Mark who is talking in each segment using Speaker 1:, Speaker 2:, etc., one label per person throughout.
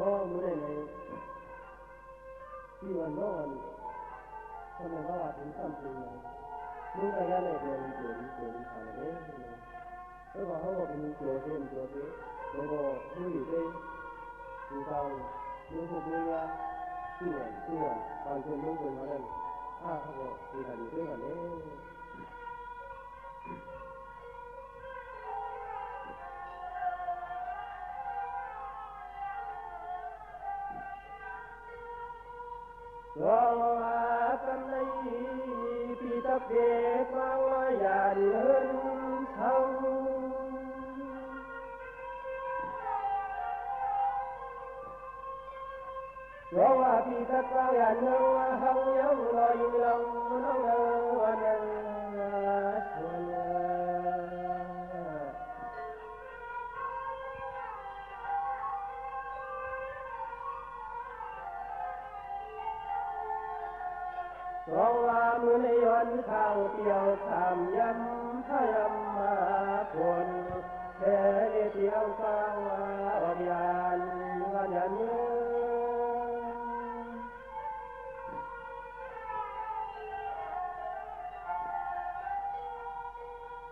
Speaker 1: มือในที่วันโน้นคนในว่าถึงซ้ำจริงมึงก็ยังในเดือนทางนี้แล้วก็เขาบอกมีตัวเส้นแล้วก็มืออยู่ที่ดูเตามือพวกนี้ว่าส่วนบางคนมือคนเขาเนี่ยเขาบอกมีการอยู่ด้วยกันเนี่ยรอกันในปีตะเกียบมาว่าอย่าเดินเท่ารอว่าปีตะเกียบอย่าเดินว่าเฮายังรออยู่เราน้องวันนั้นชวนเพราะว่ามือในวันข้าวเกี่ยวขามยำพยำมาคนแค่เที่ยวฟังว่าอดยานวันยันเนื้อ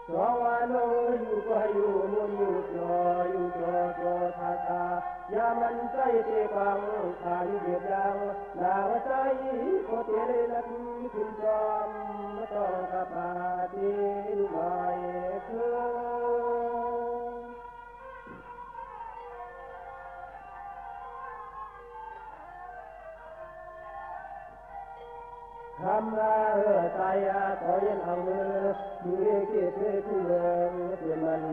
Speaker 1: เพราะว่าน้องอยู่ก็อยู่มุนอยู่จอทาตายามันใจเตะฟังขาอยู่เบียดยังดาวใจโคเตเรลัดขึ้นจอมต้องกับปาตีลูกลอยเคืองคำลาตายขอยันเอามือมือเก็บผู้เมืองเปลี่ยนมัน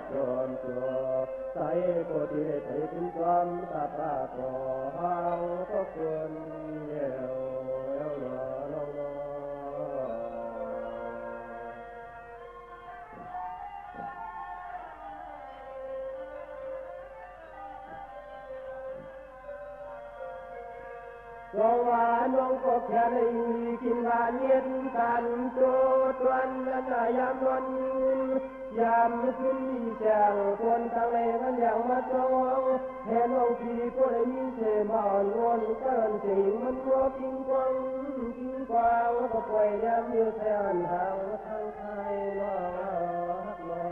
Speaker 1: ปลอมตัวใส่โคตรใส่ถึงความตาปากขอเฮาก็ควรเยี่ยวก็ว่าน้องก็แค่ได้กินบานเย็นกันโจทวันและยามวันยามขึ้นมีแสงคนทางในมันอย่างมาจ้องแทนองพี่ก็ได้มีเสมาอ่อนวอนเกินสิ่งมันก็กินกว้างก็ปล่อยยามเยือแทนทางไทยน้องฮักน้อง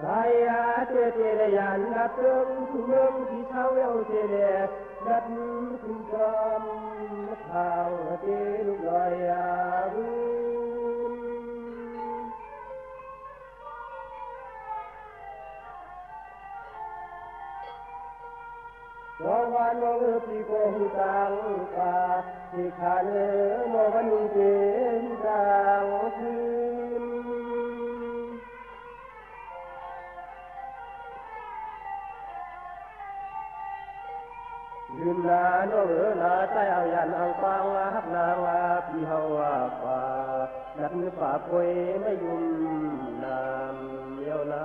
Speaker 1: สายเจเรยันดับเติมคุณเมืองที่เช้าเอวเจเรดับคุณจอมข่าวเจลุกลอยบุญรอวันมองพี่ก็หูตังกาที่ขาเนื้อมองวันนี้เป็นดังคืนลืมนาโนนาใจเอายันเอาฟังฮักนางพี่เฮาป่าดัดมือป่าป่วยไม่ยุ่มน้ำเยาวนา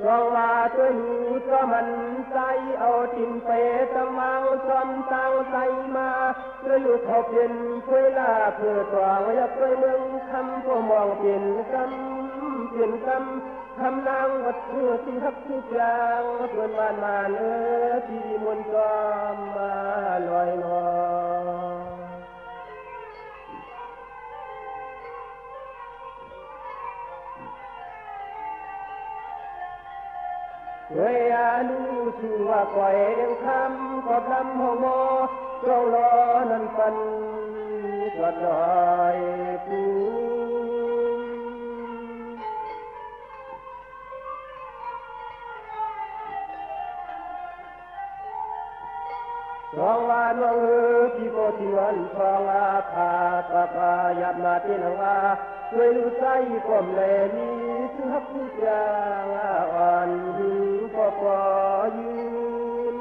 Speaker 1: ก็ว่าตัวอยู่ก็มันใจเอาทินไปตะเมาซ้ำตั้งใจมาตัวอยู่ขอบเป็นคุยลาเพื่อตัวไว้ตัวเมืองคำก็มองเป็นคำนางวัดเพื่อที่ฮักทุกอย่างเพื่อนบ้านมาเนื้อที่มนต์จอมมาลอยนอเฮ้ยลูชูว่าปล่อยเดินคำกอบลำหัวโมเรารอนั่นปันกอดลอยปูสองวันน้องพี่โกที่วันฟองพาตาปายับมาเต้นว่าด้วยลูกใจก้มเลยมีสุขผู้จางอ่อนก็พอยืน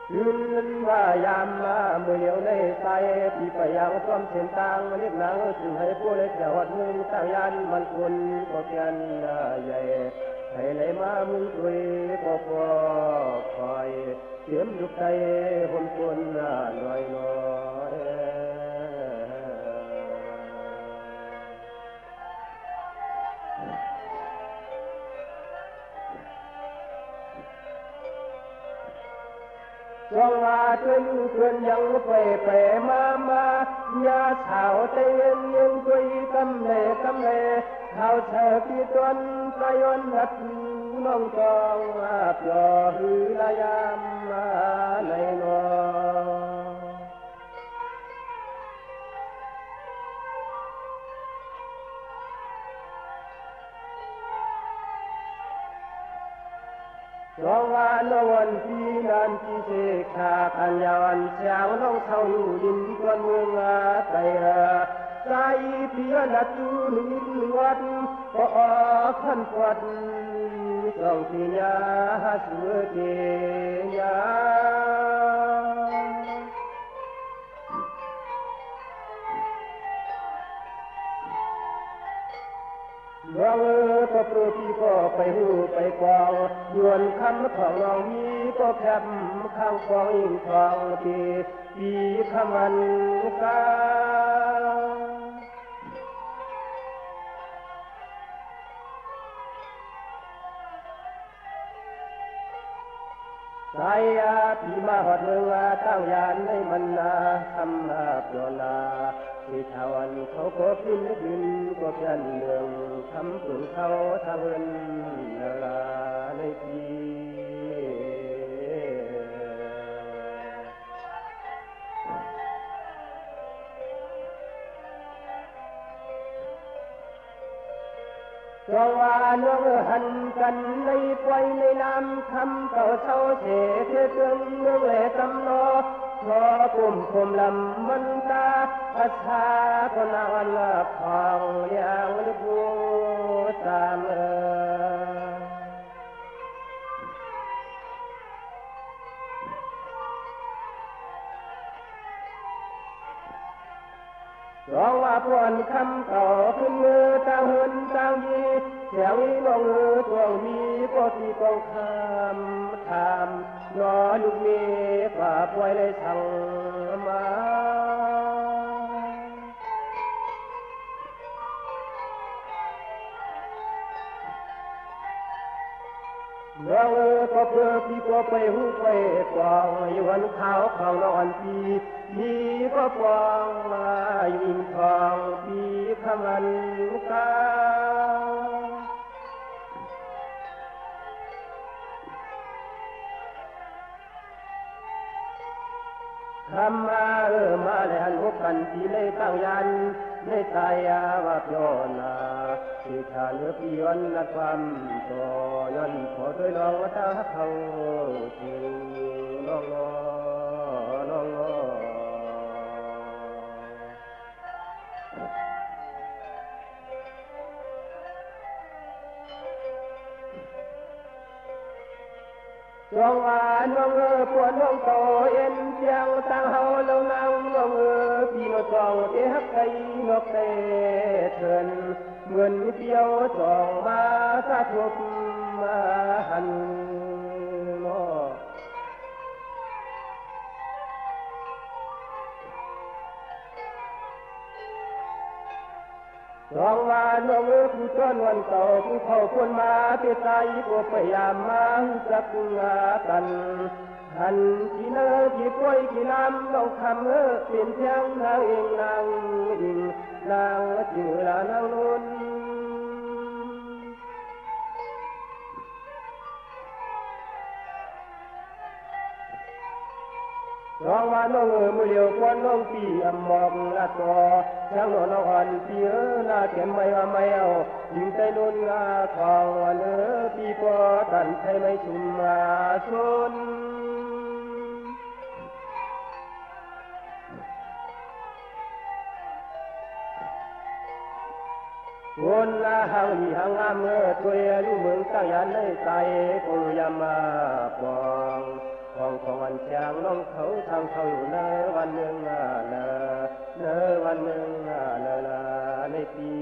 Speaker 1: คืนว่ายามมาเมื่อเดียวในใจที่ไปยังต้อมเส้นทางเรียกนางจึงให้ผู้เล็กแต่วัดมึงตั้งยันมันคุณก็เพียนใหญ่ให้ไหลมามึงตุยก็พอคอยเสียมยุกใจคนคนหน่อยน้อยจงว่าขึ้นขึ้นยังไปมาอย่าเฉาใจเย็นยังคุยกำเล่เขาเธอที่ตนประยนต์หัดน้องจองอาบยอหือละยามมาในนอจงว่าโนวันที่นั้นที่เสกขากันยาวันเช้าน้องเท่าอยู่ดินกวนเมืองอาใจใจเพียรละจูนิดวัดก็ออกขันกวัดส่องที่ยาสุเกียาร้องก็โปรที่ก็ไปหูไปกองยวนคำของน้องมีก็แคบข้างฟองอิงทองปีคำมันกาสายพี่มาหอดเมืองตั้งยานในมันนาทำนาปลอนาที่ชาวันเขาก็พินดินก็เพียนเมืองทำปุ่นเขาทางเงินลาในปีจงว่าน้องหันกันในปล่อยในน้ำคำเก่าเศร้าเฉเพื่อเตือนเมืองแหล่จำนอพอกลุ่มผมลำมันตาอาชาคนนานละพองอย่างลูกบัวสามร้องว่าพวนคำเก่าขึ้นมือต่างหืนต่างยีเสียงลงมือทวงมีก็ที่กองคำถามนอลูกมีฝ่าป่วยเลยสั่งมาน้องก็เพื่อพี่ก็ไปหูไปกวางอยู่วันขาวข้างนอนพี่ก็กวางมาอยู่อินทองพี่ขมันกาคำมาแล้วหันพบกันที่ในตั้งยันในใจว่าโยนาที่ชาเนื้อพี่ย้อนนักความต่อย้อนขอด้วยน้องว่าตาเขาจริงน้องจงว่าน้องปวดน้องโตเอ็นเจียงตั้งเฮาแล้วนางน้องพี่น้องจองเอ๊ะไก่นกเตเถินเหมือนเดียวจองมาสะทุบมาหันนอจองว่าน้องผู้ต้นวันเก่าผู้เขาคนมาเตใจก็พยายามมาจักงากันหันที่เนื้อที่ป่วยที่น้ำน้องคำเปลี่ยนเสียงนางเองนางอิงนางจือลานางนุ่นร้องว่าน้องมือเลียวควันน้องปีอมองละต่อช่างน้องอ่อนปีหน้าเข็มไม่ว่าไม่เอายิงใจนุ่นทองวันปีปอตันใจไม่ชุ่มมาชนวนละหางหางามตัวอยู่เมืองตั้งยันในใจคงยามาปอง ของวันจางน้องเขาทางเขาอยู่เนอวันหนึ่งเนอวันหนึ่งเนอในปี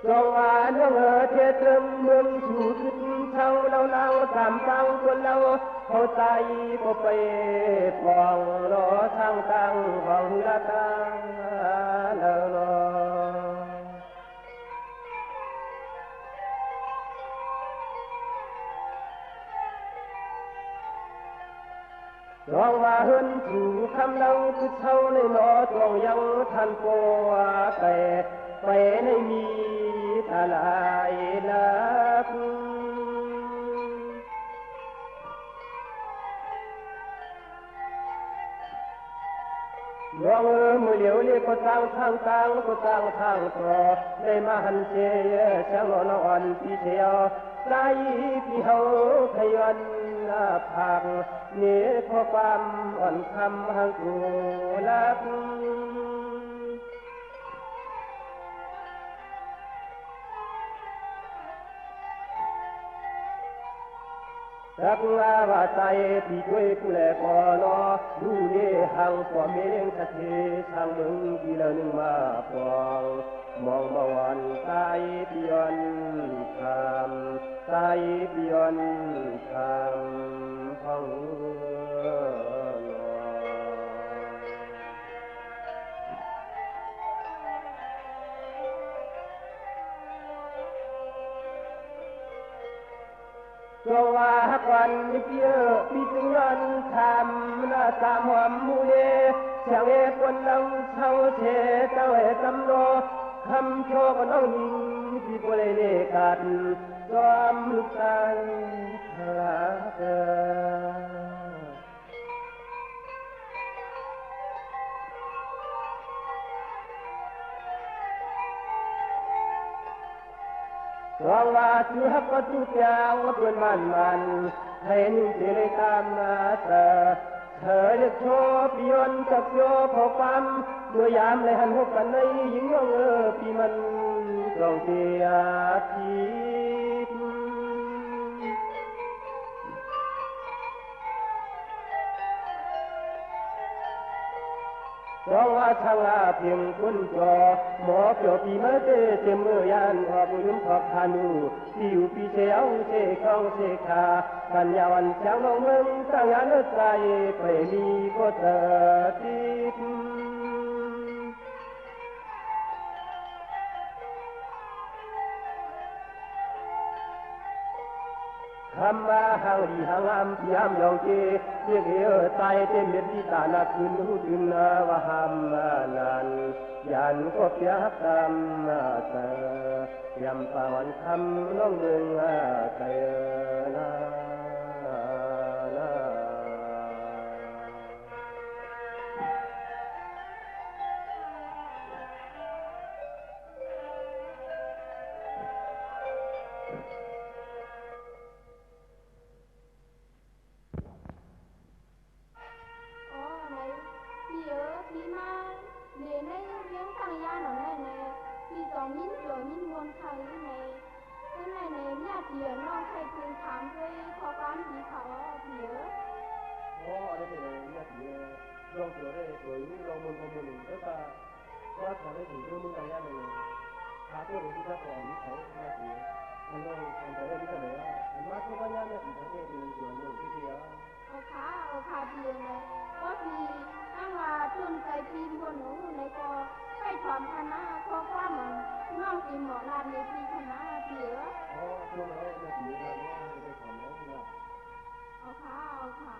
Speaker 1: จงว่าน้องเทตรึมเมืองสู่ขึ้นเท่าเราตามฟังคนเราเขาใจก็ไปฟองรอทางตั้งของละตังเราลองว่าเฮินถูคำเราคือเท่าในหนอตวงยังทันโปไปในมีทลายลักลองมือเหลียวเรียกก็ตั้งทางก็ตั้งทางต่อได้มาหันเชยช่างนอนพี่เชียวใจพี่เฮาขยันผักเนื้อพอความอ่อนคำหังกูลักรักลาว่าใจพี่ช่วยกูแลก่อนดูเย่หังกว่าเมงสะเททางมึงกี่ละหนึ่งมาฟองมองมาวันใจพี่ยนคำใจพี่ยนคำพังก็ว่าวันเพียปีตึงยันทำนาตามหอมมูเลเสียงเอกคนเราเช่าเชเจ้าเอตำโนคำโชกน้องยิงพี่ก็เลยเลกันจอมลูกตาลาเกรองว่าชื่อฮักก็จุดยาวเป็นมันให้นิ่งเสียเลยตามมาเธอเลือกโชว์ปียนกับโยพอความเมื่อยามเลยหันหกกันในหญิงน้องปีมันตรงเสียทีจองว่าทางลาเพียงคุณจอหมอเกี่ยวปีมาเตเจมือยานขอบยืมขอบทานูที่อยู่ปีเชียวเชคองเชคากันยาวันเช้าน้องเมืองตั้งยานใจไปมีก็เธอติดคำว่าหางดีหางามพยายามยองเกเรียกเอใจเต็มเม็ดที่ตาหนักคืนหูดึงว่าหามนันยันก็เพียกตามเธอยำปาวันคำน้องเมืองใจนาลองเจอได้สวยลองมุนแล้วก็ว่าขอได้ถึงเรื่องมึงกันยังไงหาตัวหรือที่จะขอมีใครมาสิอันนั้นอันแต่ได้ที่ไหนอ่ะอันมาทุกวันนี้เนี่ยถึงจะได้ดูสวยมึงที่เดียว
Speaker 2: โอคาดีเลยว่าพี่ตั้งว่าทุนใจปีนบนหนูในก็ไปถอนคณะเพราะว่ามันน้องปีหมอลานในปีคณะเพีย
Speaker 1: อ๋อช่วงนั้นเนี่ยปีนั้นเนี่ยไปถอนแล้วเนี่ย
Speaker 2: เอาค่ะ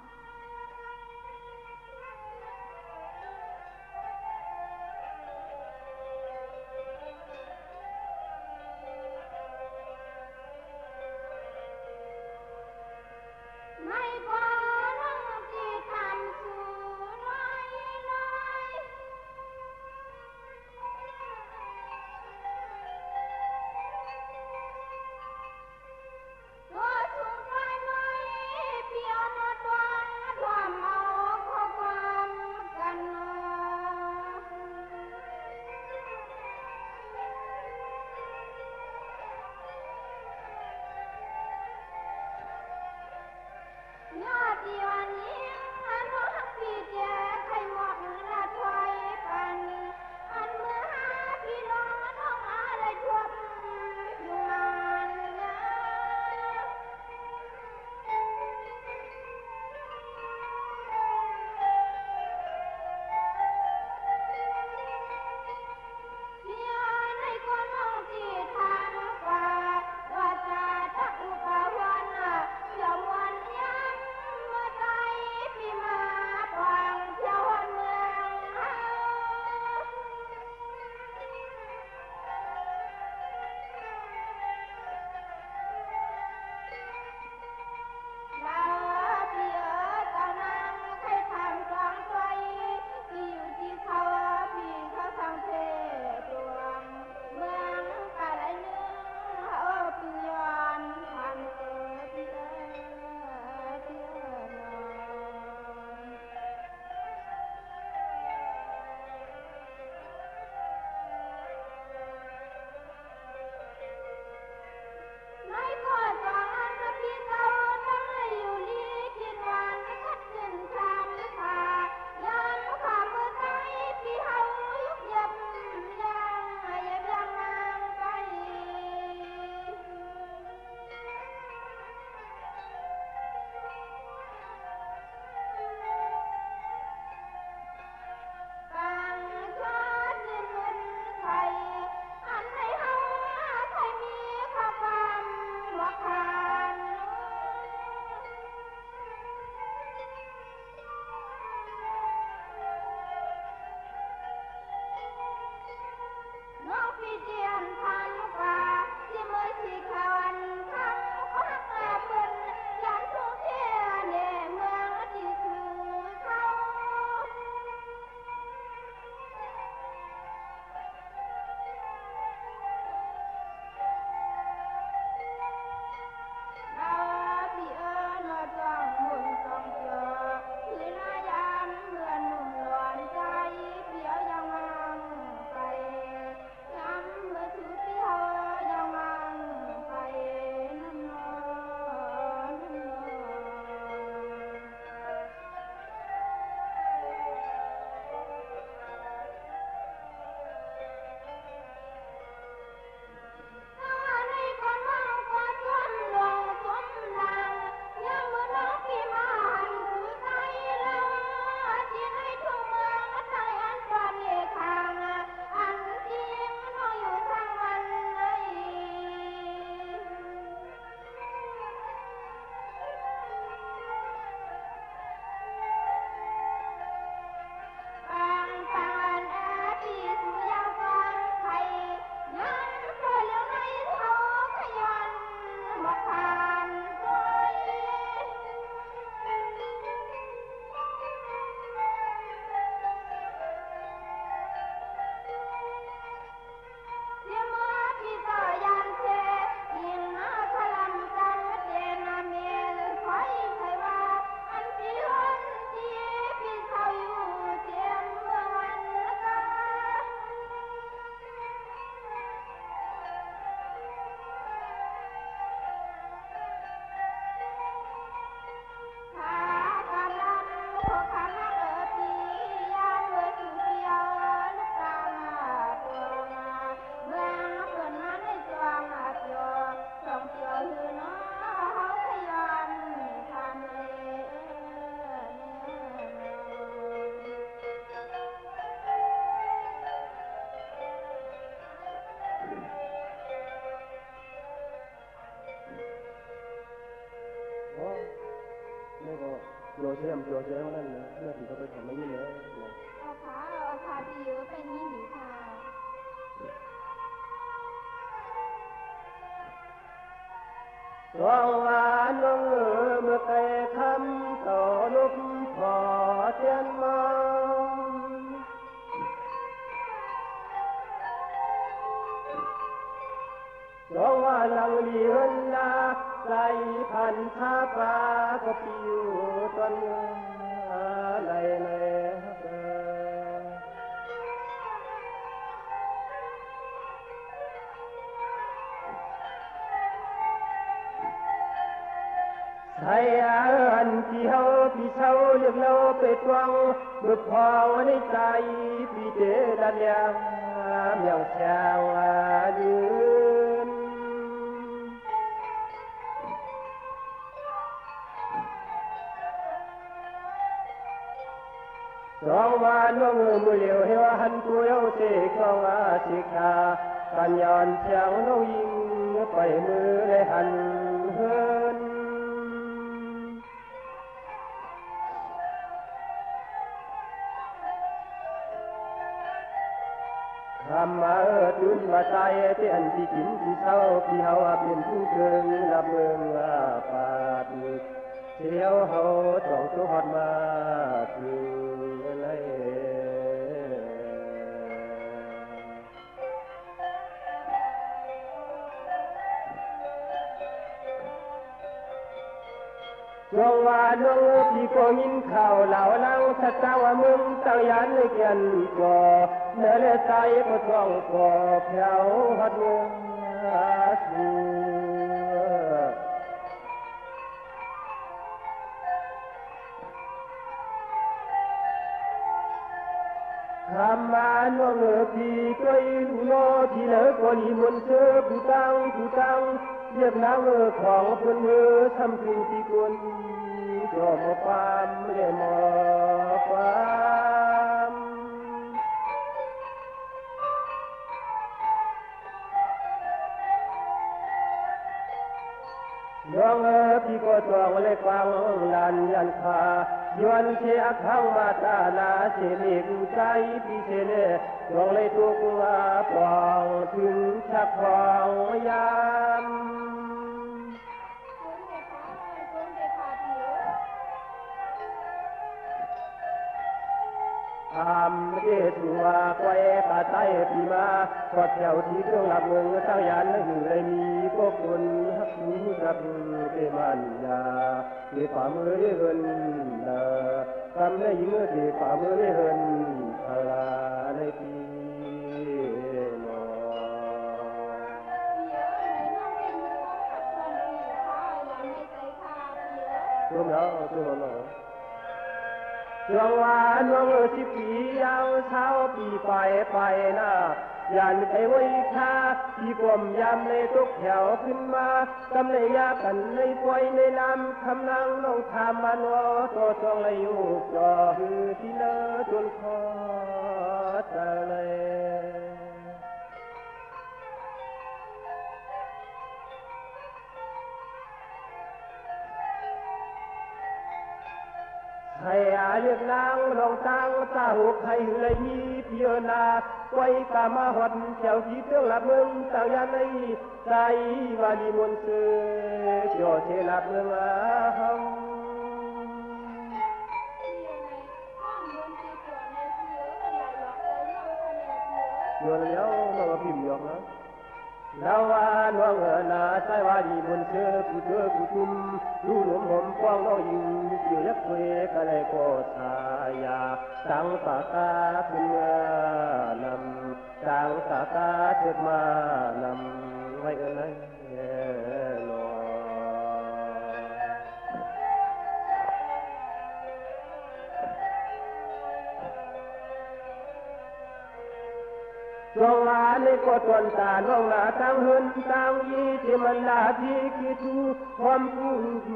Speaker 1: โยเชื่อมโยเชื่อมนั่นนะเมื่อที่เขาไปทำไม่ยิ่งเลย
Speaker 2: เอาขาที่เยอะเป็นนี่หรือค่ะ
Speaker 1: สองวันน้องเมื่อไกลคำต่อลุกพอเทียนมองสองวันหลังลีเฮินลาใจพันชาปาก็ปิวต้นอะไรเลยไทยอันที่เฮาพี่เช่าเลือกเราไปตวงเมื่อพอในใจพี่เจดันยังเมียวแชวยืนสองวันน้องมือเหลียวเฮวหันกูเยวเสกสองสิกากันย้อนเชียงน้องยิงไปมือเลยหันเฮินทำมาจุนมาใจเตี้ยนที่กินที่เศร้าที่เฮาเป็นผู้เกินรับเมืองปาดเที่ยวเฮาต้องสุขมาคืออะไรช่วงว่าน้องพี่ก็ยินข่าวเหล่าเล่าชัดเจ้าว่ามึงตั้งยันในเกียนก่อเนื้อเลือดใจก็ท่องก่อแผ่วหัดมือสูคำมาน้องพี่ก็ยินโนที่เหลือก็ลีมนเชื่อผู้ตั้งเรียบนางของคนมือทำถึงที่คนก็มาปามเรียมาปามน้องพี่ก็ต้องเลยฟังลันยันคาย้อนเชียข้างมาตาลาเสลิกใจพี่เสลต้องเลยตุกปองถึงชักของยามเกตุวาควายปาไตปีมาขอดแถวที่เครื่องหลับเมืองตั้งยันหรือเลยมีก็คนฮักหูรับเกมันยาเกี่ฝ่ามือได้เฮินทำได้ยิงเกี่ฝ่ามือได้เฮินพลาในปีนอรวมแล้วช่วงวานน้องสิปียาวเช้าปีไปนะยันไปไว้ค่าที่กลมยามเลยตุกแถวขึ้นมากำเลยยากันเลยปล่อยในลำคำนางน้องทำมันวตัวจองเลยอยู่จอคือที่เลอจนคอตะเลยให้อาเลือกนางรองตังตาหูใครเลยมีเพียนาไว้กามาหดเจ้าที่เครื่องหลับเมืองต่างยันในใจวาลีมนต์เสือเจ้าเทหลับเมืองเฮาโยนแล้วเราพิมพ์ยกนะเราว่าน้องนาใส่ว่าดีบนเชือผู้ชุ่มดูหนุ่มห่มฟองน้องยิงอยู่ยักษ์คุยกันเลยก็ชายาสังปากกาขึ้นเมื่อนำสังปากกาเถิดมานำไว้เอ้ยนอ ช่วงวาในกดตวนตาน้องหน้าตั้งหืนตั้งยีที่มันลาที่คิดดูความกู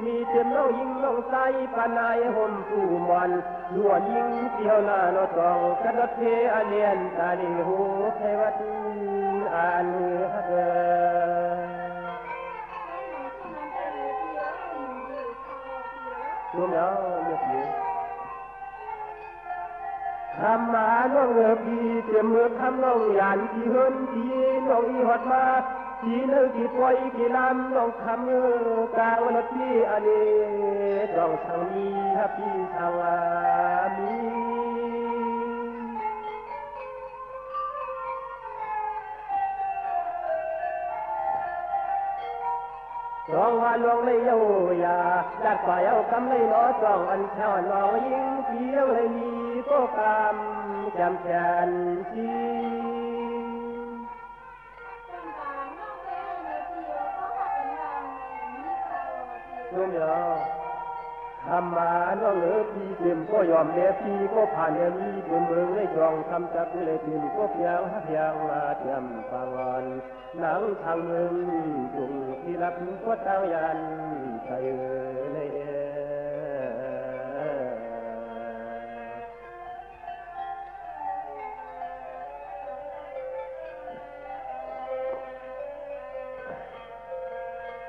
Speaker 1: มีเต็มน้องยิงน้องใสปานายห่มตู้มันล้วนยิงเที่ยวหน้าโนตองกระดับเทอเลียนตาดีหูเทวัดอ่านฮักช่วงแล้วเลือกอยู่ทำมาน้องพี่เต็มมือคำน้องยานที่เฮินที่น้องอีหอดมาที่นึกที่ปล่อยที่ลำน้องคำกลางวันที่อันนี้ต้องทางมีฮับพี่ทางมีจองว่าลวงเลยเยายาดัดฝ่ายเอากำเลยล้อจองอันเช่าน้องยิงเพียวเลยมีก็กำจำแขนชีนุ่มยอทำมาน้องพี่เต็มก็ยอมเลี้ยพี่ก็ผ่านเนี่ยมีเต็มเมืองเลยจองทำจักเลยเต็มก็เพียงมาเทียมฟังอ่อนหนังทางเมืองจุงที่รับก็ตั้งยันใจใน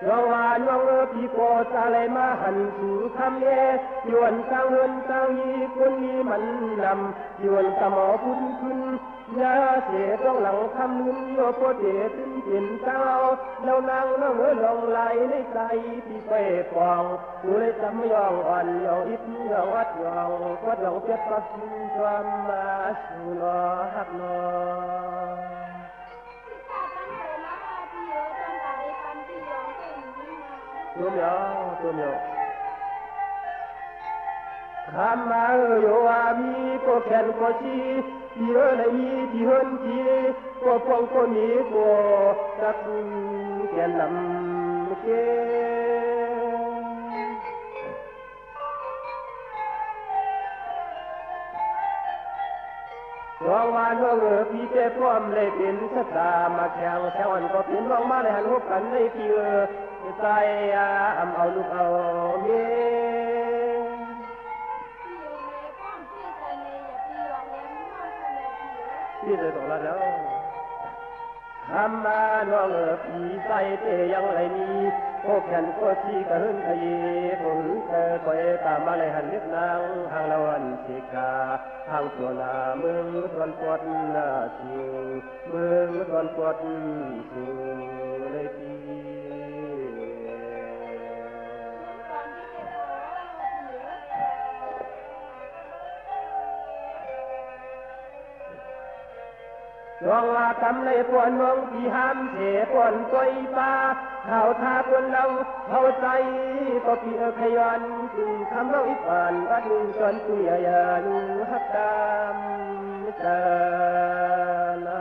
Speaker 1: น้องว่าน้องพี่โกจะเลยมาหันสู่คำเย่ยวนตั้งเฮินตั้งยีคนนี้มันนำยวนสมอพุ่นขึ้นยาเสียต้องหลังคำลืมโยโปเดตึ้งเห็นเจ้าแล้วนางน้องลองไหลในใจที่ไปฟองกูเลยจำยองอ่อนยองอิบยองวัดยองวัดยองเจ็บปักความมาสู่นอหักนอตัวเมียวคำมาโยอามีก็แขนก็ชีที่เอเลยมีที่เฮินที่ก็ฟงก็มีก็ตักแขนลำเกร้องว่าน้องพี่เจ้าพร้อมเลยเป็นชะตามาแข่งแข่งวันก็เป็นร้องมาเลยหันหัวกันในพี่ใจเอาลูกเอาเมียพี่เลยต้องละแล้วทำมาน้องพี่ใจเตยังไรมีพวกแขนก็ชีกระหึ่นขยีผมเคยคอยตามมาเลยหันเล็บนางทางละวันชิกาทางตัวนาเมืองตอนปวดนาชิวเมืองตอนปวดชิวเลยพี่น้องว่าทำในปวนน้องที่ห้ามเสียปวนก้อยป้าเขาท่าปวนเราเข้าใจก็พี่ขยันจึงทำเราอีกผ่านบัดนึงจนตุยยันฮักตามเจนา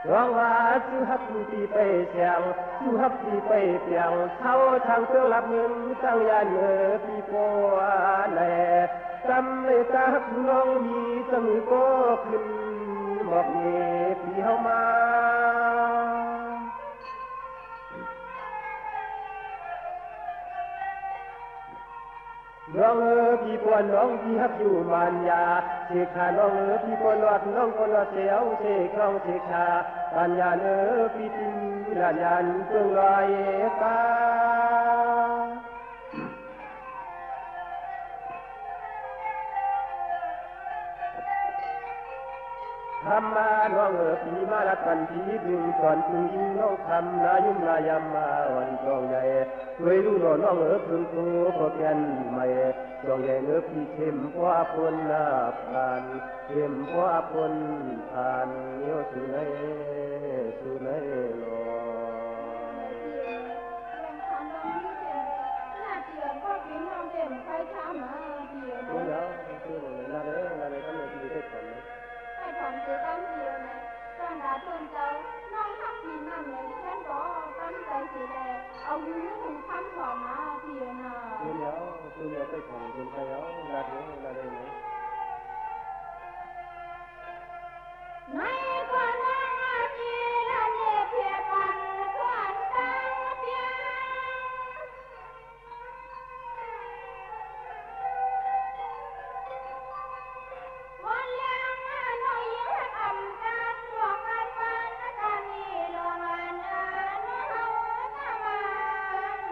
Speaker 1: ร้องว่าชื่อฮักที่ไปเสียงชื่อฮักที่ไปเปียงเท่าทางเครื่องรับเงินตั้งยันพี่โปแหล่จำเลยตาฮักน้องมีสมือก็ขึ้นบอกเย่พี่เฮามาน้องพี่ปวนน้องพี่ฮักอยู่มันยาเสกขาน้องพี่ปวนหลอดน้องปวนหลอดเสียวเสกน้องเสกขาปัญญาพี่ทิ้งลานยันเพื่อลอยตาทำมาน้องพี่มาละกันพี่ดึงก่อนพึ่งยิงน้องทำนายุ่มนายำมาวันจองใหญ่ช่วยรู้น้องพึ่งตัวพอแก่นไม่จองใหญ่พี่เข้มกว่าคนหน้าผ่านเข้มกว่าคนผ่านเนี้ยสุนัยหลอแล้วคืออะไรก็ไม่ดีได้ผล
Speaker 2: ให้ผมซื้อตั้งเดียวนะตอนดาต้นเจ้าน้องทักทีนั่นเลยฉันก็ตั้งใจสิแลเอาหูคำของมาเพียนะ
Speaker 1: tôi nhớ tới phòng tôi tay áo ra đây này
Speaker 2: nay con đang đi là nhẹ phía bằng con đang phía con đang nói những âm thanh của con ban can đi lòng an nó hậu ta man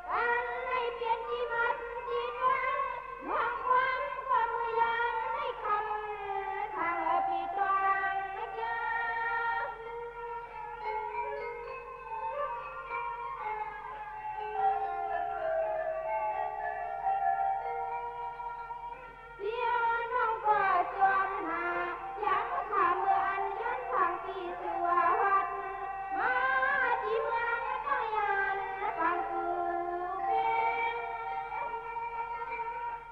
Speaker 2: anh này biết chi mất chi đoán hoàng quan của mười lăm này không thằng ở bị toàn kia Dia nong có chuông hà dám khả mưa ăn dân thằng kỳ sủa hoạt mà chỉ mang tôi ăn bằng cù bên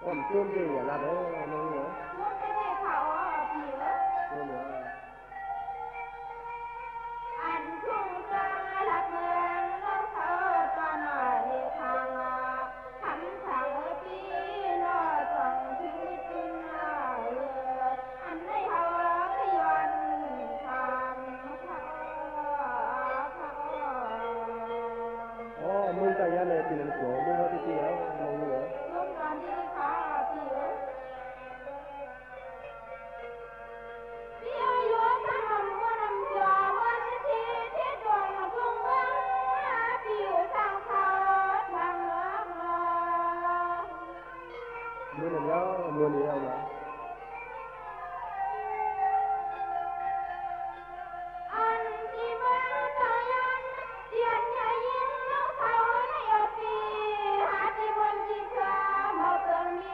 Speaker 1: còn chôm gì là đấy nó nữa
Speaker 2: muốn cái này khảo ở phía
Speaker 1: tôi nữa
Speaker 2: anh không trang lạc mường lâu thơ toàn ở địa thang thắm thẳng ở phía nó chẳng thứ tin anh ấy hầu cái yon tham
Speaker 1: mương tay ra này thì là của mương hơi tí áo nó nữa
Speaker 2: không còn đi khá phía phía yếu sang hầm mua nằm chờ vẫn chi thiết đường mà trung ương phía sang sao thằng
Speaker 1: mương này nhá mương gì không ạ
Speaker 2: anh chỉ muốn thời gian tiền nhà yên lâu sau này ở phía hát đi buồn chỉ cho một tuần đi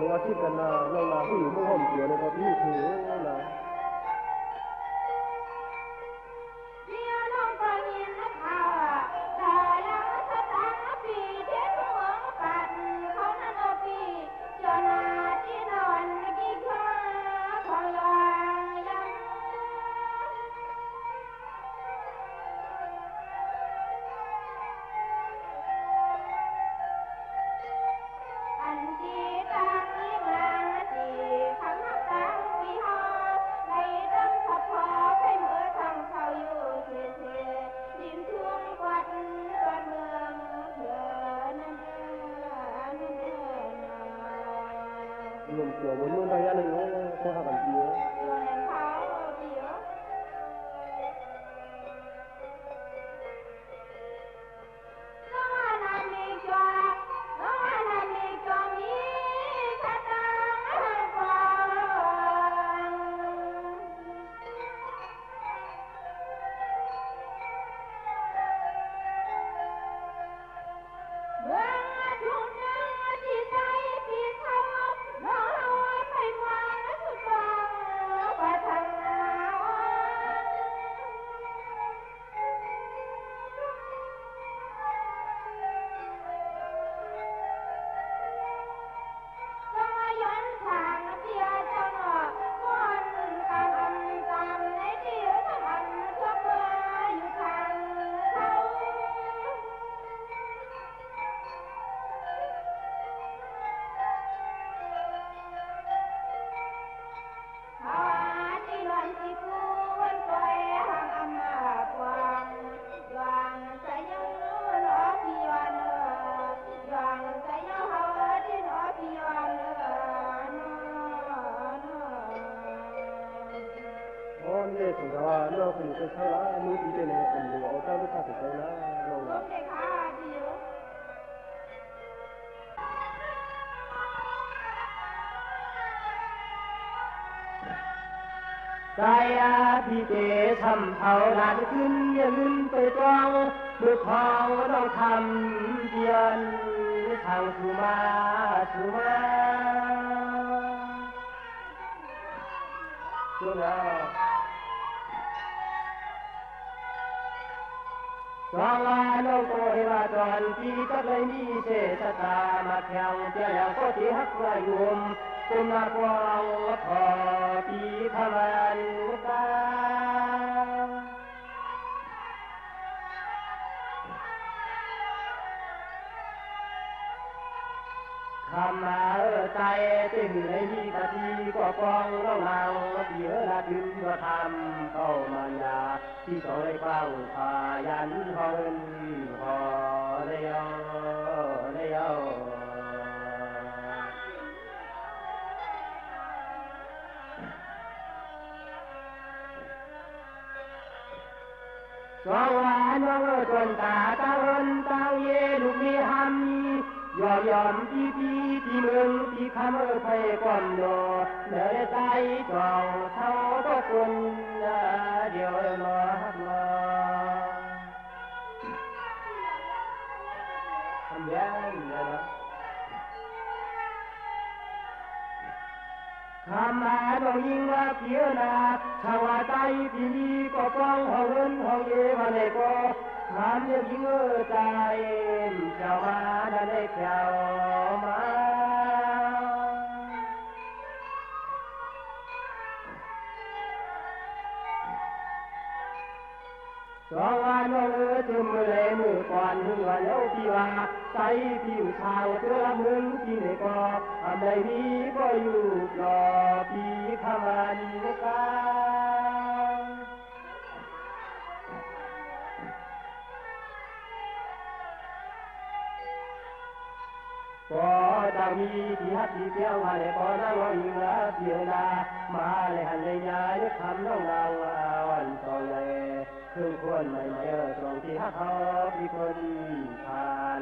Speaker 1: nó chỉ cần là lâu là hủy mương hầm cửa này có tí thứ là
Speaker 2: Dia nong có nhìn nó thào đời lắm thật đáng vì thiết hướng phạt không nên ở vì cho na chỉ non đi qua còn loạn lắm anh chỉ đang yên lặng chỉ khắm hấp đang vì họ đầy tâm thập họ cái mưa thằng sau yêu thề điểm thương quạt mương thừa nên
Speaker 1: dùng cửa muốn mương tay ra này nó có hạt làm gì nữa
Speaker 2: cho nên tháo biểu nó là mình cho mi ta đang quang Vương trung trương chỉ say phía sau nó hôi phải ngoan xuất tròn và thằng nào Trong yến thang tia trong con cam lấy tia thằng ăn thuốc mưa yêu thang sâu chỉ loạn chỉ cuốn quay hàng âm quang đoàn sẽ nhau nó phi đoàn đoàn sẽ nhau hầu đi nó phi đoàn
Speaker 1: để chúng ta nó phải cái sao lá nuôi tí này còn được ở trong cái thằng cái lá lâu là
Speaker 2: không thể khá điều
Speaker 1: ใจที่เตะทำเผาหลานขึ้นอย่าลืมไปต้องบุกเขาต้องทำเพียนทางสุมาสุมาสุมา สองลาน้องโตให้ว่าตอนที่ก็เลยมีเศษตามาแข่งเจ้าอย่างก็ที่ฮักว่ายุ่มกุมมาควงพอปีขมันตาคำมาใจเต็มในที่กะทีก็กองเล่าเราเดี๋ยวละถึงก็ทำเข้ามันยาที่ซอยกว้างพายันเฮินพอเลี้ยวเลี้ยวสองวันน้องจนตาตาเฮินตาเยลูกมีหำยอมยอมที่มึงที่คำไปก่อนโดเดินใจจองเท่าก็คนเดียวมาทำยังไงคำมาต้องยิงว่าเพียนาชาวใจที่นี่ก็ป้องห้องเงินห้องเย่มาเลยก็ทำยังยิงใจเจ้ามาได้แก้วมาสองวันน้องจุ่มเลยมือก่อนหัวเลี้ยวพี่ว่าใจผิวชาวเสื้อมึงที่ไหนก็ทำได้ดีก็อยู่รอพี่ขมันกาก็จะมีที่ฮักที่เที่ยวมาเลยก็นั่งรออยู่ละเพียงนามาเลยหันเลยยายคำน้องนางวันตอนเลยคือคนใหม่ตรงที่ฮักเขาพี่คนผ่าน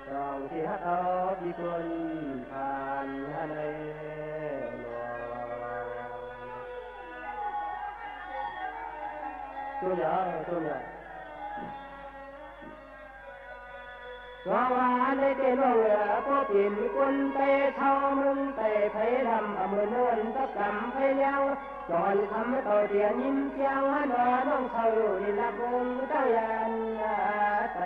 Speaker 1: ตรงที่ฮักเขาพี่คนผ่านฮันเลยตัวใหญ่ตัวใหญ่สองวันได้เต้นว่าก็เป็นคนเตะเท่ามึงเตะเพยทำอเมรินตะกำเพยยังจอนทำต่อเตียนยิ้มเชียงฮันว่าน้องเท่าดินละกงเต้ายันไต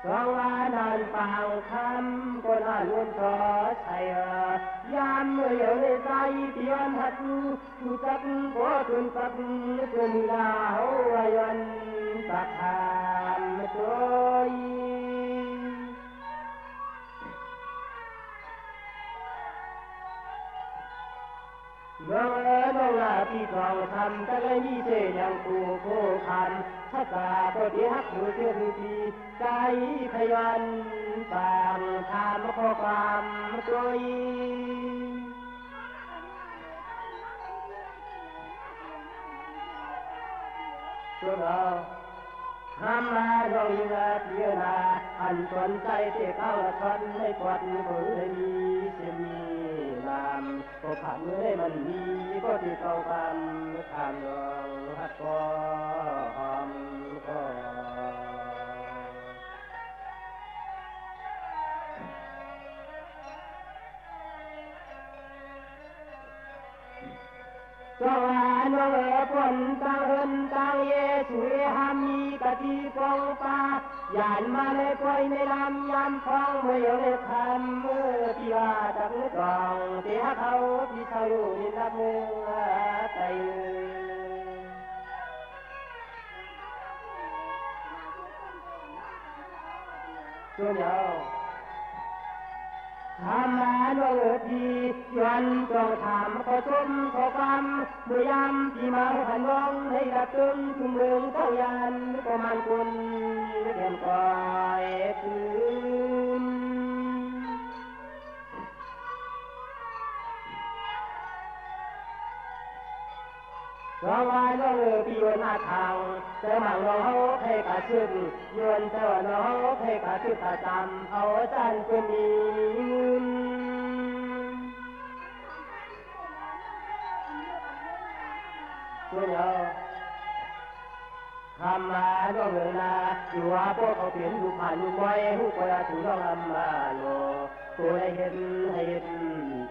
Speaker 1: สองวันนอนฟังคำคนอ่านวนขอใช่ยามเมื่ออยู่ในใจเตียนหัดผู้จักก็ตุนปักจนดาวยันปักหามตัวเมื่อน้องลาพี่ทองทำแต่ละยี่เจยังกูโคคันถ้าตาตัวที่ฮักอยู่เชื่อดีใจพยันต่างทำข้อความตัวตัวเราทำมาลงเงินเพียนาอันสนใจเที่เขาชนให้กวาดมือได้มีเสียมีลามก็ผ่านมือได้มันดีก็ที่เขาคำข้ามลงฮัดก็หอมก็สวรรค์ฝนตั้งเฮินตั้งเยสุเอหามีกะทิฟองปลาหยานมาเลยปล่อยในลำยำฟองเมื่ออยู่ในคำเมื่อที่ว่าจักกองเสียเขาที่เขาอยู่ในนับมือใจตัวเดียวทำมาโลดียันต้องทำก็ชมขอความเมื่อยามที่มาหันน้องให้ดับตึงทุ่มเรืองเต้ายันก็มันคุณเขียนก่อยคืนสองวันน้องพี่วันหน้าทางแต่หมั่งน้องให้กระชื่นยวนแต่ว่าน้องให้กระชื่นประจำเอาจันเป็นมีตัวเดียวคำมาน้องนาอยู่ว่าพวกเขาเปลี่ยนอยู่ผ่านอยู่ไว้หูกว่าถูกน้องลำมาโลกูได้เห็น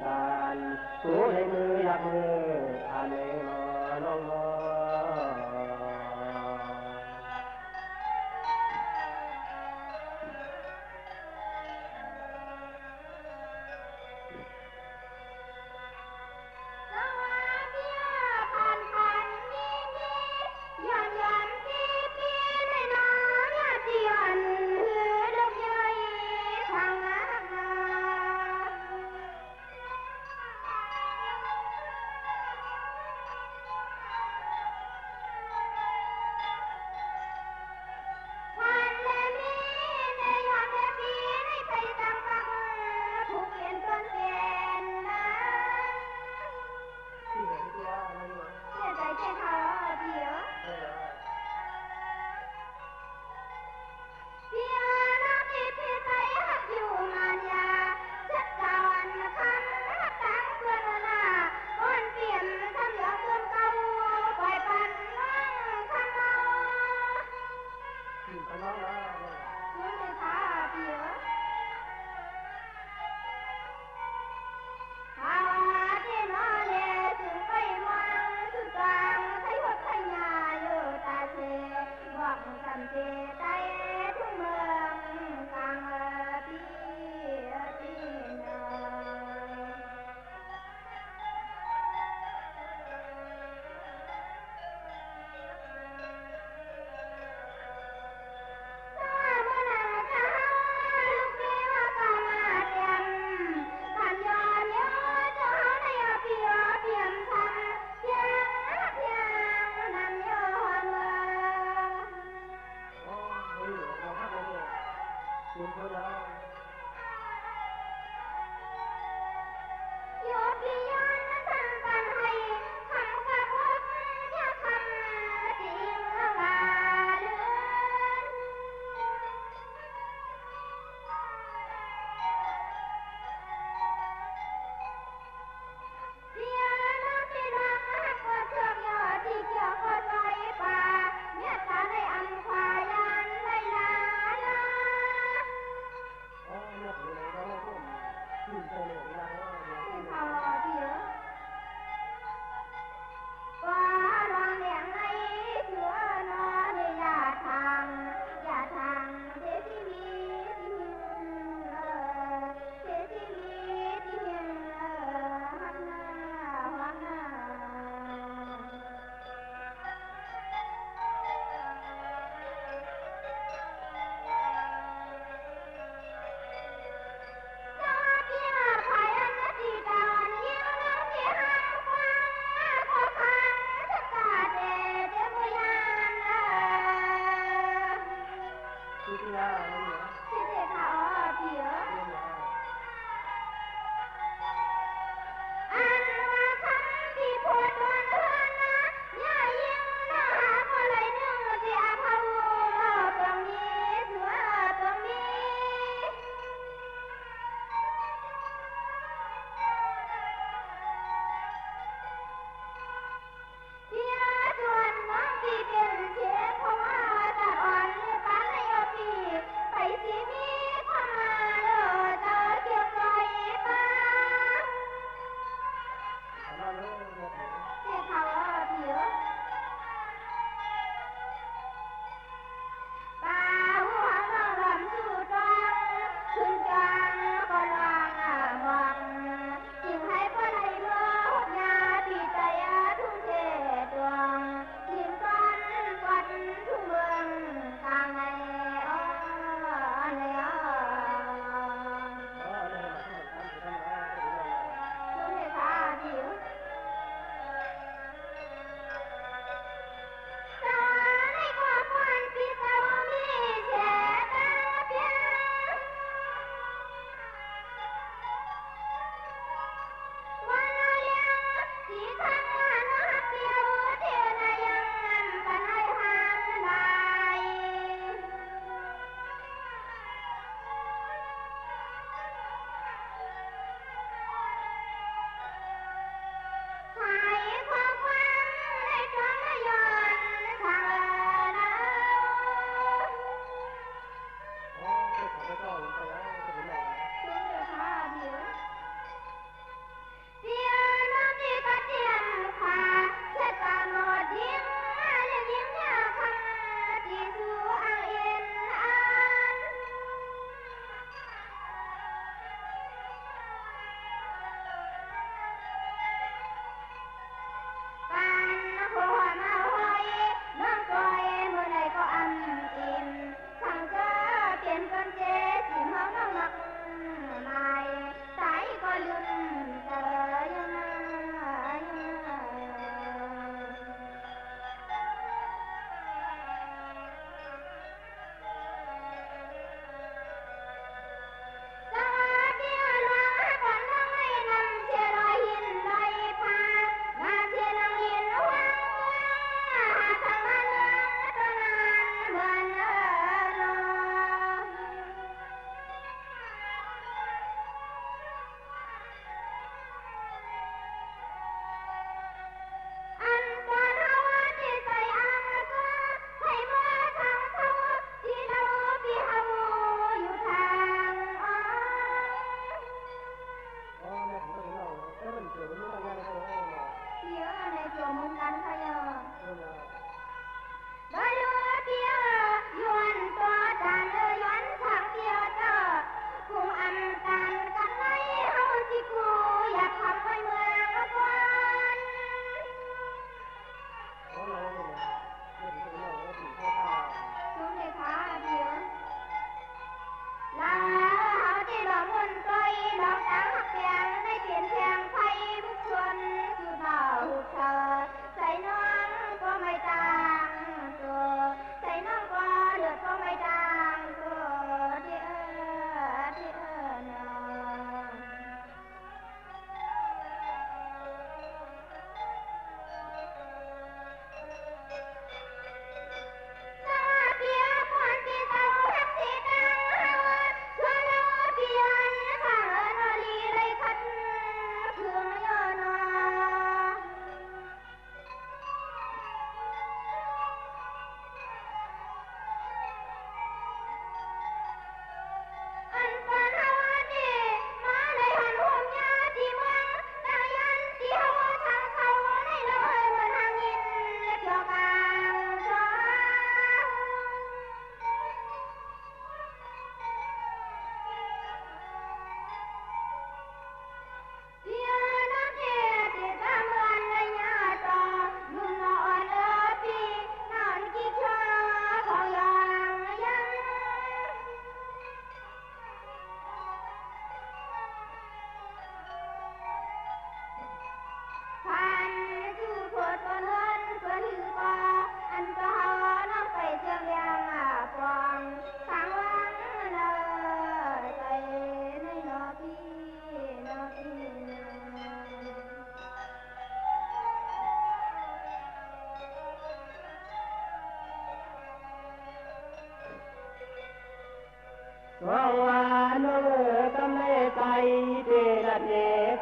Speaker 1: ตา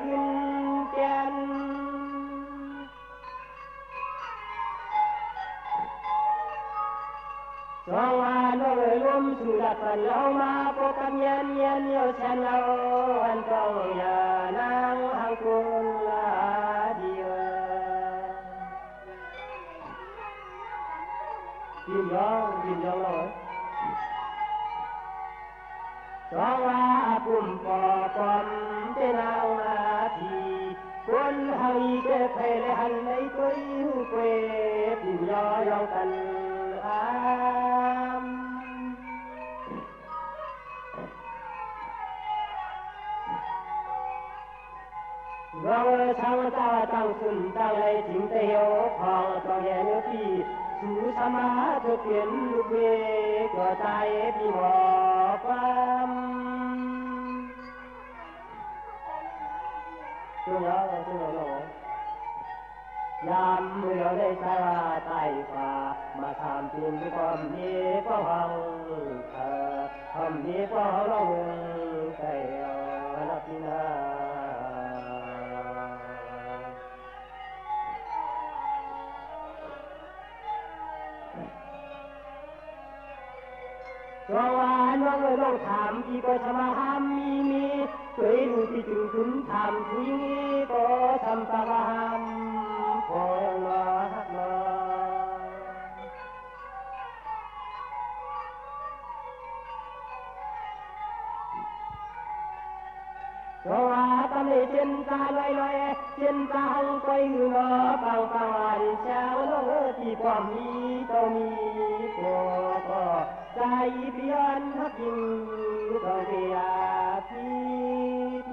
Speaker 1: ขึ้นแก่นสองวันเลยล้มสู่ดักกันเรามาพบกันเย็นเย็นเยอะแสนเราอันต้องอย่านางหางคุณลาดียิ้มย้องเลยสองว่าปุ่มปอปอมเจนาวนาทีคนหายเก็บเพลหันในกุยเกวยิ้มย้องกันเราช่างตาตั้งสุนตั้งไรจิงเตียวพองตัวแย่เนื้อปีสู่สมาธิเปลี่ยนลูกเวก็ใจพี่บอกความตัวยาวยามเมื่อได้ใช้ว่าใต้ฟ้ามาทำจินความดีก็ห้องเธอทำดีก็ร้องใจนับพินาเพราะว่าน้องต้องถามที่ก็จะมาห้ามมีเคยรู้ที่จึงถึงทำที่นี้ก็ทำตามห้ามพอมาฮักมาเพราะว่าตอนนี้เจนตาลอยเจนตาหังไปหือปังวันเช้าน้องที่ความมีต้องมีก็ใจเพียนฮักยิ่งต้องเพียพิษ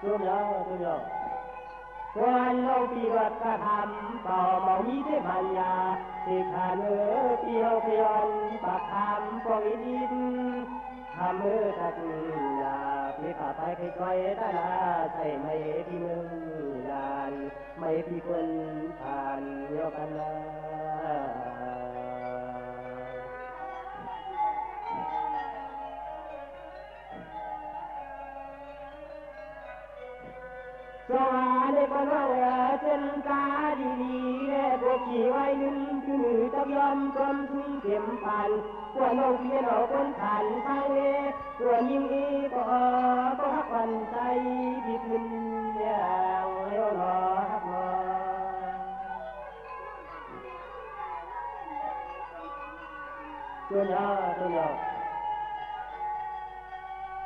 Speaker 1: ตัวเนาวันเราปีวัดกระทำต่อมองมีได้พันยาสิขาเนื้อเปียวเพียนปากคำฟองอินทำมือตัดยาพี่ป่าไปไกลๆตาลาใส่ไม่พี่มึงลานไม่พี่คนผ่านเยอะกันนะสวาได้ปนว่าเส้นตาดีๆและพวกขี่ไว้นึงคือมือตะยอมจมทุ่งเข็มปันกว่าน้องเพียนเอาคนขันทางเล่กว่ายิ่งก็ฮักวันใจดีขึ้นอย่างเลี้ยวหนอฮักหนอตัวยาว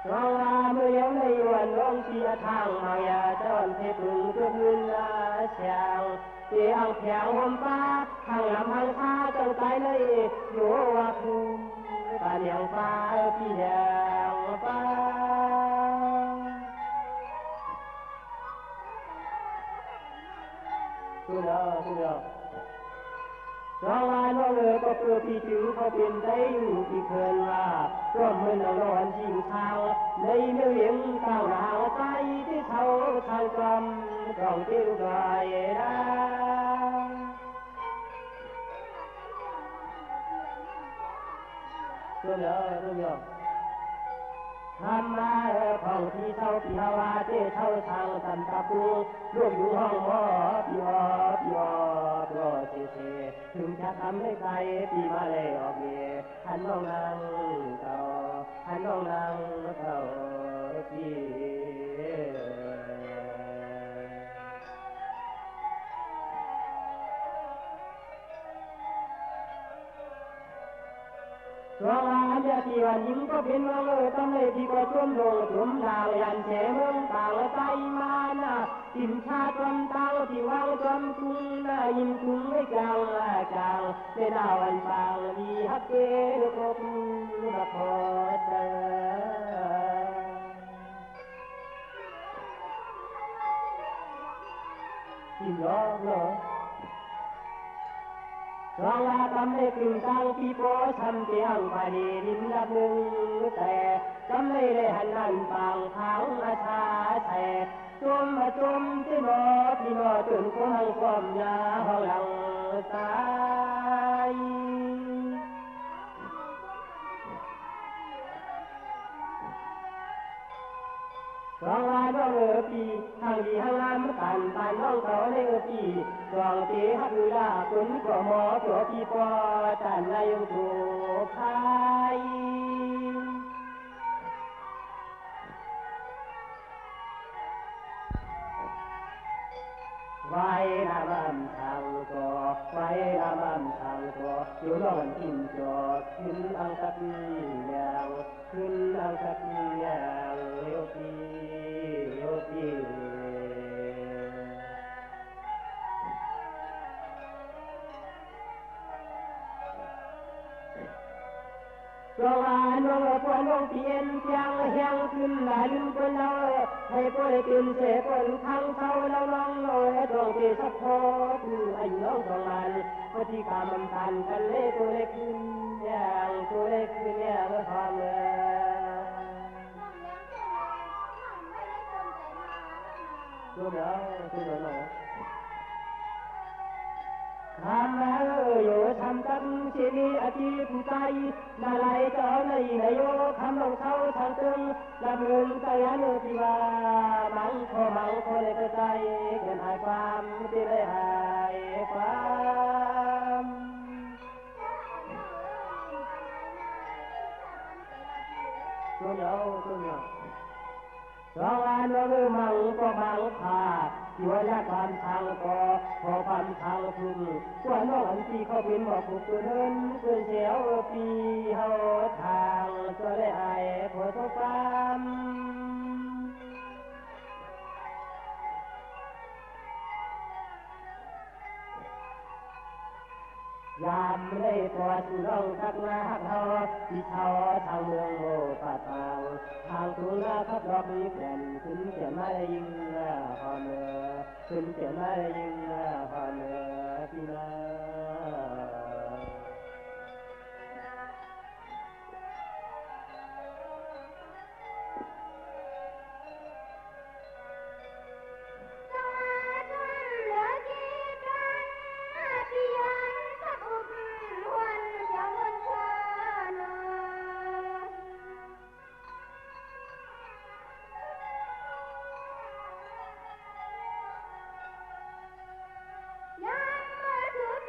Speaker 1: เราเมื่อยังในวันลงเสียทางมายาจอนเทพึงเพื่อพื้นลาเชียงเสียงแผงหอมฟ้าทางลำทางฟ้าจังใจเลยอยู่ว่าภูป่าเลี้ยงฟ้าพี่แดงฟ้าตัวยาวเราว่าน้องก็เพื่อพี่จือเขาเป็นใจอยู่ที่เคินว่าร่วมมือเราวันชิงเช้าในเนื้อเลี้ยงก้าวหน้าใจที่เขาทางกลมกล่องติ้วกายได้ตัวเดียวทำมาของที่เท่าที่ฮาวาเจ้เท่าทางตันตะปูร่วมอยู่ห้องหม้อพี่ก็เซ่ถึงจะทำให้ใจพี่มาเลยออกเมียหันน้องนางเก่าพี่ เพราะว่าจะที่วันยิ่งก็เป็นว่าต้องเลยที่ก็ชุ่มโดดชุ่มดาวยันเฉเมืองต่างใจมานะสินชาจนเต้าที่วางจนคุ้งน่ายิ่งคุ้งไม่จางเป็นอาวันบางดีฮักเกลก็คุ้งละพอเจอยิ่งร้องเหรอเราว่าทำให้กึ่งตั้งปีโป้ทำเตียงไปดินดับหนึ่งแต่ทำให้ได้หันนั่นปางทางอาชาแฉจุ่มที่นอพี่นอตื่นคนให้ความยาห้องหลังตาย รองลายน้องปีทางดีทางงามกันปานน้องเขาในปีรองเตะฮักลาคุณก็หมอตัวปีปอตันนายงถูกพายไว้น้ำทางก็ไว้น้ำทางก็อยู่นอนกินจอดขึ้นอังสักอย่างขึ้นอังสักอย่างเลี้ยวปีเลี้ยวปีรองอาน้องปวนน้องเปลี่ยนเสียงเฮียงขึ้นหลายลืมคนเราให้ปวนตื่นเสกคนทั้งเศร้าเราน้องให้ตรงที่สักพอถึงอายุน้องสองอันพฤติกรรมมันทันกันเล็กตัวเล็กขึ้นอย่างตัวเล็กขึ้นอย่างความเลยตัวเดียวตัวเดียวน้องทำแล้วอยู่ทำกันสิมีอาชีพใจนาไลเจ้าในนายโยคำลงเท้าทางตึงละมึงใจยันที่ว่ามังโคเลยไปใจเกินหายความที่ได้หายความตัวเดียวสองอันว่ามือมังก็มังขาดที่ว่าละความทางก็พอความทางพึ่งส่วนน้องอันที่เขาเป็นบอกผูกตัวเดินเกินเสียวปีเฮาทางจะได้หายพอทุกความยามได้ตัวสุน้องทักนาฮักเฮาที่เฮาทางเมืองโง่ป่าตางทางทุ่งนาขับรอบมีแผ่นขึ้นเสียไม่ยิงพอเมื่อขึ้นเสียไม่ยิงพอเมื่อพี่นา
Speaker 2: ยังมาถึง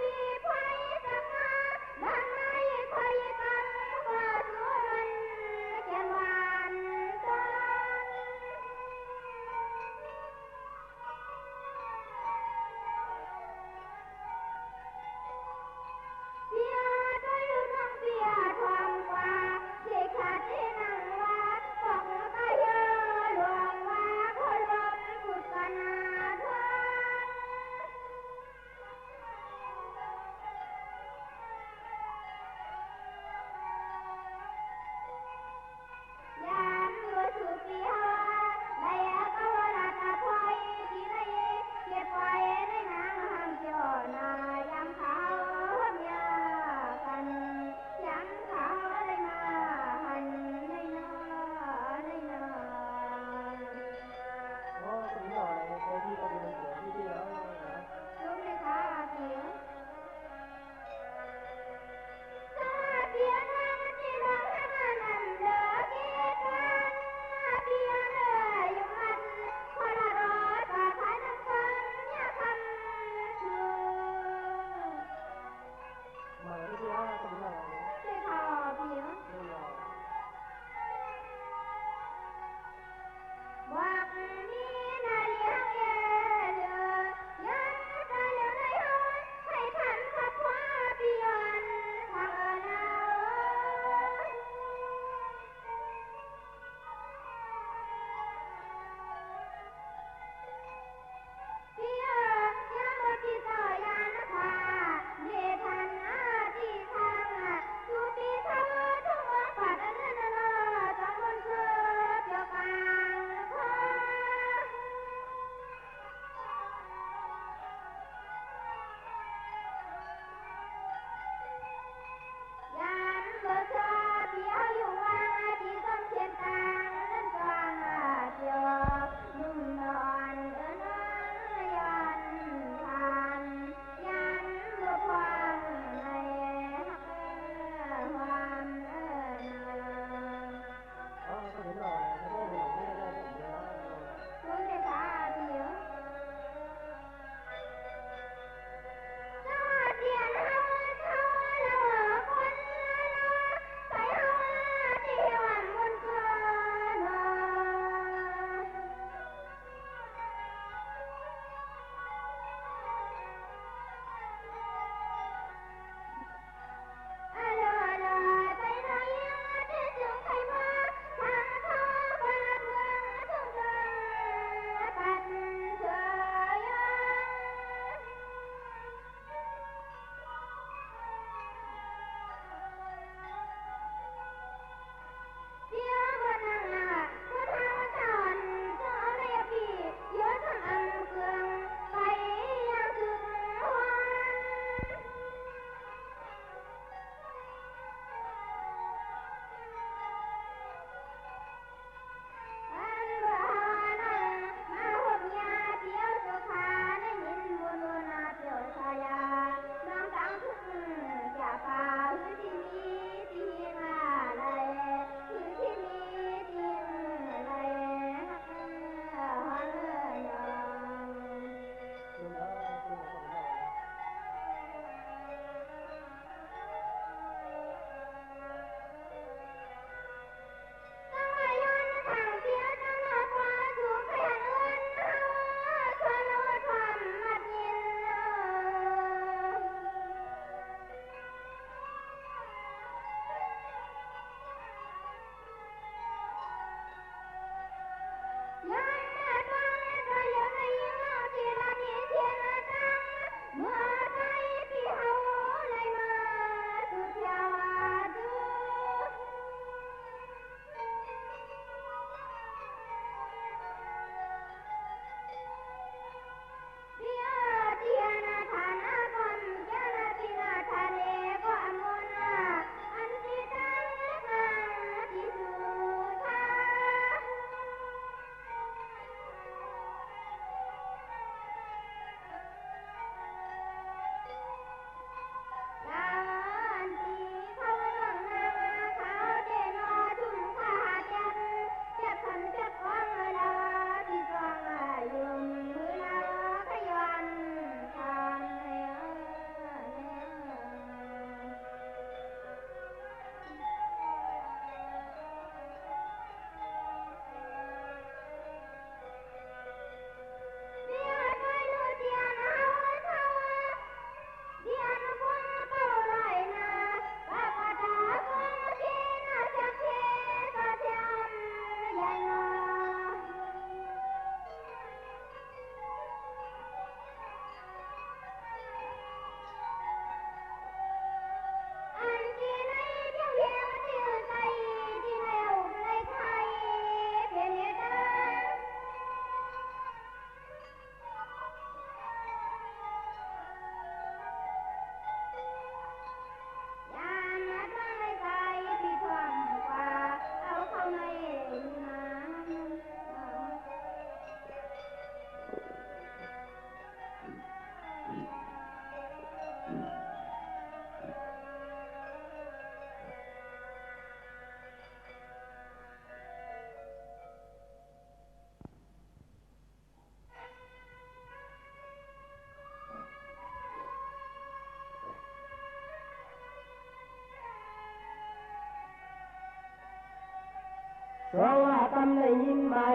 Speaker 1: ช่วงตำในยินใหม่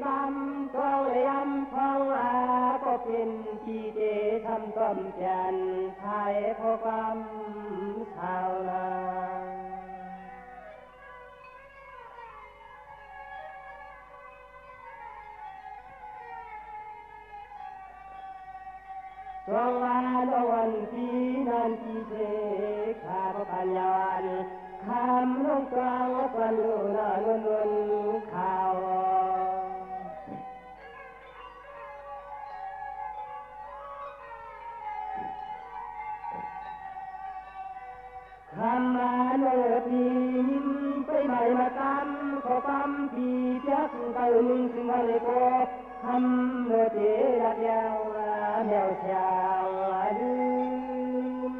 Speaker 1: ซ้ำช่วงยำช่วงก็เป็นที่เจทำต้มแกนไทยพอความชาวนาช่วงวันที่นั่นที่เจข้าพปัญญาวันคำลงกลางวันลุนาลุนข่าวคำมาโนปียิ้มไปใหม่มาตามขอคำปีจักเติมถึงวันโกคำเมื่อเจรักยาวแนวชาวลืม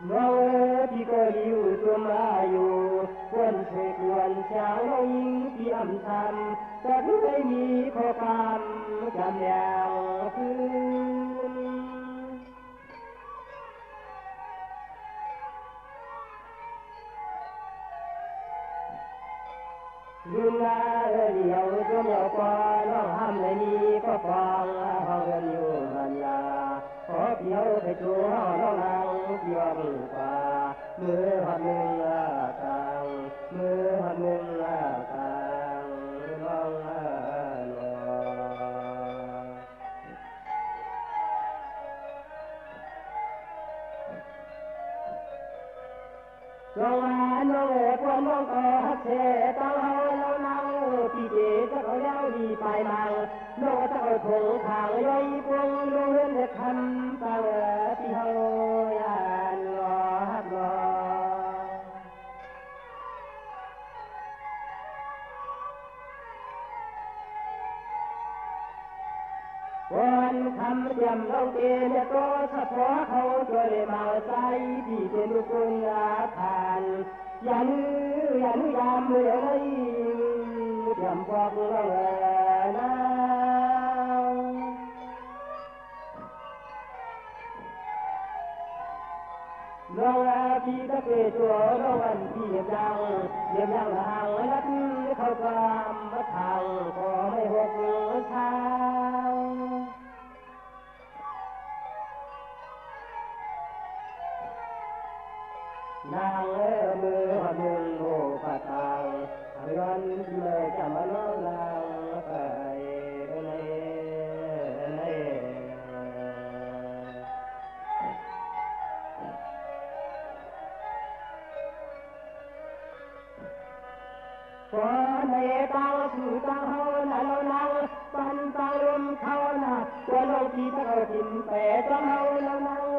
Speaker 1: เมื่อที่ก็อยู่ตัวมาอยู่วันเสกวันเช้าเรายิงที่อำทำจะไม่มีข้อความจำอย่างพื้นดูแลเดียวจนเดียวก่อนน้องห้ามเลยมีก็ฟังห้องเรียนอยู่มันลาขอเที่ยวไปชัวน้องนางเที่ยวมือกว่ามือหัดมือต่างมือหัดมือต่างน้องหลอจงน้องพวกน้องก็เสตั้งเฮาแล้วนั่งพี่เจจะเขาเลี้ยวดีไปมังน้องจะเอาถงขางย่อยพวงลงเรือนคำตั้งที่เฮายานรอฮักรอวันคำเดียมลงเกณฑ์ก็เฉพาะเขาช่วยมาใจพี่เป็นลูกคนอาทานอย่าลือยามเลยเดียมบอกเรานะน้องพี่ตะเกียตัวน้องวันพี่เยี่ยมยังห่างนัดเข้าความมาทางก็ไม่หกเช้านางมือหัดมือโหปัดตางร้อนเลยจะมาล้อนลางไปในพอในตังสู่ตังเฮาหน้าเรานั่งปันตังลมเขาหน้าตัวลงที่ตะเกียบแต่ตังเฮาเรานั่ง